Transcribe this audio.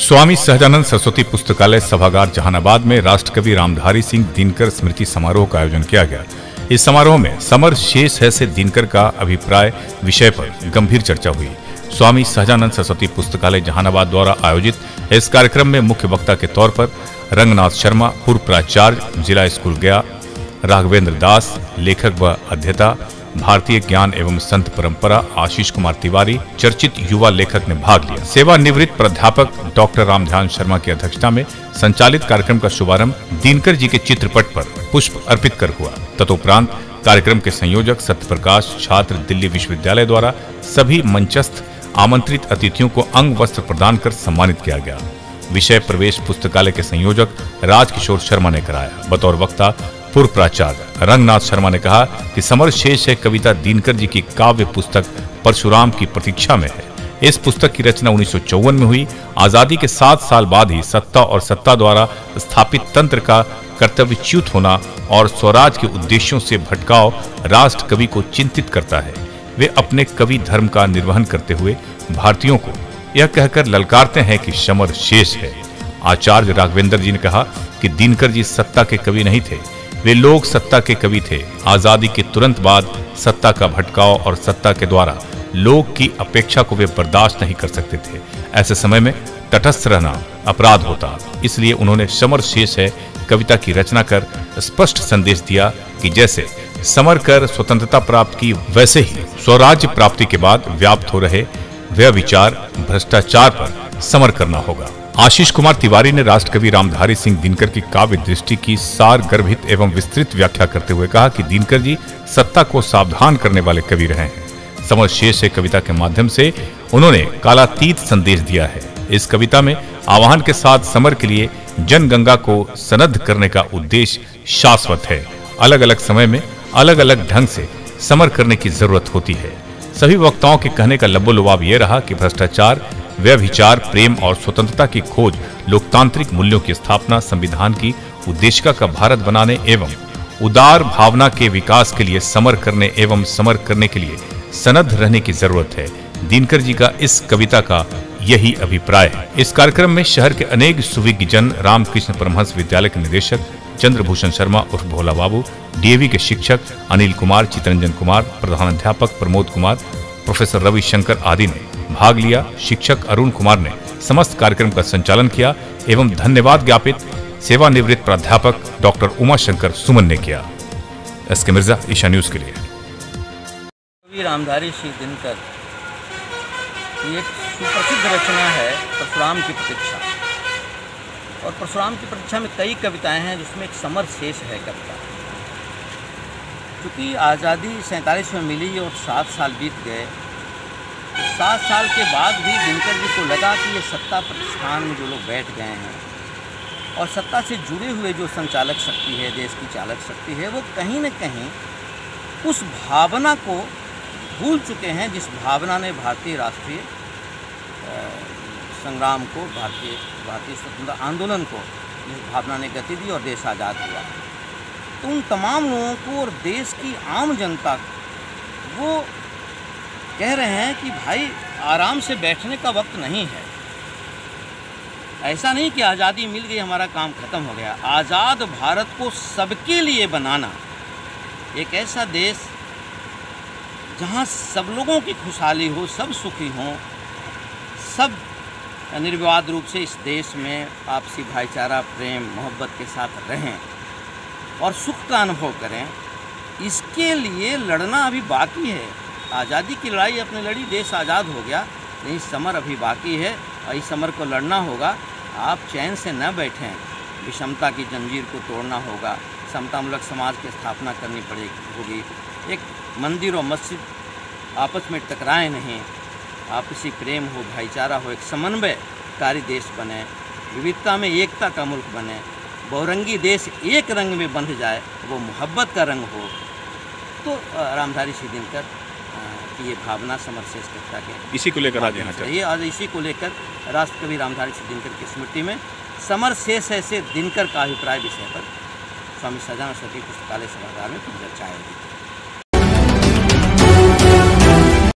स्वामी सहजानंद सरस्वती पुस्तकालय सभागार जहानाबाद में राष्ट्रकवि रामधारी सिंह दिनकर स्मृति समारोह का आयोजन किया गया। इस समारोह में समर शेष है से दिनकर का अभिप्राय विषय पर गंभीर चर्चा हुई। स्वामी सहजानंद सरस्वती पुस्तकालय जहानाबाद द्वारा आयोजित इस कार्यक्रम में मुख्य वक्ता के तौर पर रंगनाथ शर्मा, पूर्व प्राचार्य, जिला स्कूल गया, राघवेंद्र दास, लेखक व अध्येता, भारतीय ज्ञान एवं संत परंपरा आशीष कुमार तिवारी, चर्चित युवा लेखक ने भाग लिया। सेवानिवृत्त प्राध्यापक डॉक्टर रामध्यान शर्मा की अध्यक्षता में संचालित कार्यक्रम का शुभारंभ दिनकर जी के चित्रपट पर पुष्प अर्पित कर हुआ। तदुपरांत कार्यक्रम के संयोजक सत्यप्रकाश छात्र दिल्ली विश्वविद्यालय द्वारा सभी मंचस्थ आमंत्रित अतिथियों को अंग वस्त्र प्रदान कर सम्मानित किया गया। विषय प्रवेश पुस्तकालय के संयोजक राजकिशोर शर्मा ने कराया। बतौर वक्ता पूर्व प्राचार्य रंगनाथ शर्मा ने कहा कि समर शेष है कविता दिनकर जी की काव्य पुस्तक परशुराम की प्रतीक्षा में है। इस पुस्तक की रचना 1954 में हुई। आजादी के 7 साल बाद ही सत्ता और सत्ता द्वारा स्थापित तंत्र का कर्तव्यच्युत होना और स्वराज के उद्देश्यों से भटकाव राष्ट्र कवि को चिंतित करता है। वे अपने कवि धर्म का निर्वहन करते हुए भारतीयों को यह कहकर ललकारते हैं कि समर शेष है। आचार्य राघवेंद्र जी ने कहा कि दिनकर जी सत्ता के कवि नहीं थे, वे लोक सत्ता के कवि थे। आजादी के तुरंत बाद सत्ता का भटकाव और सत्ता के द्वारा लोक की अपेक्षा को वे बर्दाश्त नहीं कर सकते थे। ऐसे समय में तटस्थ रहना अपराध होता, इसलिए उन्होंने समर शेष है कविता की रचना कर स्पष्ट संदेश दिया कि जैसे समर कर स्वतंत्रता प्राप्त की, वैसे ही स्वराज्य प्राप्ति के बाद व्याप्त हो रहे व्यभिचार भ्रष्टाचार पर समर करना होगा। आशीष कुमार तिवारी ने राष्ट्रकवि रामधारी सिंह दिनकर की काव्य दृष्टि की सार गर्भित एवं विस्तृत व्याख्या करते हुए कहा कि दिनकर जी सत्ता को सावधान करने वाले कवि रहे हैं। समर शेष है कविता के माध्यम से उन्होंने कालातीत संदेश दिया है। इस कविता में आह्वान के साथ समर के लिए जनगंगा को सनद्ध करने का उद्देश्य शाश्वत है। अलग अलग समय में अलग अलग ढंग से समर करने की जरूरत होती है। सभी वक्ताओं के कहने का लबोलुबाब ये रहा कि भ्रष्टाचार, व्यभिचार, प्रेम और स्वतंत्रता की खोज, लोकतांत्रिक मूल्यों की स्थापना, संविधान की उद्देशिका का भारत बनाने एवं उदार भावना के विकास के लिए समर करने एवं समर करने के लिए सनद्ध रहने की जरूरत है। दिनकर जी का इस कविता का यही अभिप्राय है। इस कार्यक्रम में शहर के अनेक सुविज्ञ जन, रामकृष्ण परमहंस विद्यालय के निदेशक चंद्रभूषण शर्मा उर्फ भोला बाबू, डीएवी के शिक्षक अनिल कुमार, चितरंजन कुमार, प्रधानाध्यापक प्रमोद कुमार, प्रोफेसर रविशंकर आदि ने भाग लिया। शिक्षक अरुण कुमार ने समस्त कार्यक्रम का संचालन किया एवं धन्यवाद ज्ञापित सेवानिवृत्त प्राध्यापक डॉक्टर उमाशंकर सुमन ने किया। एसके मिर्जा, ईशा न्यूज के लिए। कवि रामधारी सिंह दिनकर की एक सुप्रसिद्ध रचना है परशुराम की प्रतीक्षा, और परशुराम की प्रतीक्षा में कई कविताएं हैं जिसमें एक समर शेष है कविता। क्योंकि आज़ादी 47 में मिली और 7 साल बीत गए, तो 7 साल के बाद भी दिनकर जी को लगा कि ये सत्ता प्रतिष्ठान में जो लोग बैठ गए हैं और सत्ता से जुड़े हुए जो संचालक शक्ति है, देश की चालक शक्ति है, वो कहीं न कहीं उस भावना को भूल चुके हैं जिस भावना ने भारतीय राष्ट्रीय संग्राम को, भारतीय स्वतंत्रता आंदोलन को, जिस भावना ने गति दी और देश आज़ाद हुआ। तो उन तमाम लोगों को और देश की आम जनता को वो कह रहे हैं कि भाई आराम से बैठने का वक्त नहीं है। ऐसा नहीं कि आज़ादी मिल गई, हमारा काम खत्म हो गया। आज़ाद भारत को सबके लिए बनाना, एक ऐसा देश जहाँ सब लोगों की खुशहाली हो, सब सुखी हों, सब निर्विवाद रूप से इस देश में आपसी भाईचारा, प्रेम, मोहब्बत के साथ रहें और सुख का अनुभव करें, इसके लिए लड़ना अभी बाकी है। आज़ादी की लड़ाई अपने लड़ी, देश आज़ाद हो गया, लेकिन समर अभी बाकी है और इस समर को लड़ना होगा। आप चैन से न बैठें, विषमता की जंजीर को तोड़ना होगा, समतामूलक समाज की स्थापना करनी होगी। एक मंदिर और मस्जिद आपस में टकराए नहीं, आपसी प्रेम हो, भाईचारा हो, एक समन्वयकारी देश बने, विविधता में एकता का मुल्क बने, बहुरंगी देश एक रंग में बंध जाए, वो मोहब्बत का रंग हो। तो रामधारी सिंह दिनकर की ये भावना समर शेष कविता के इसी को लेकर आज यहाँ चाहिए। आज इसी को लेकर राष्ट्रकवि रामधारी सिंह दिनकर की स्मृति में समर शेष है से दिनकर का अभिप्राय विषय पर स्वामी सहजानंद सरस्वती पुस्तकालय सभागार में चर्चा आयोजित।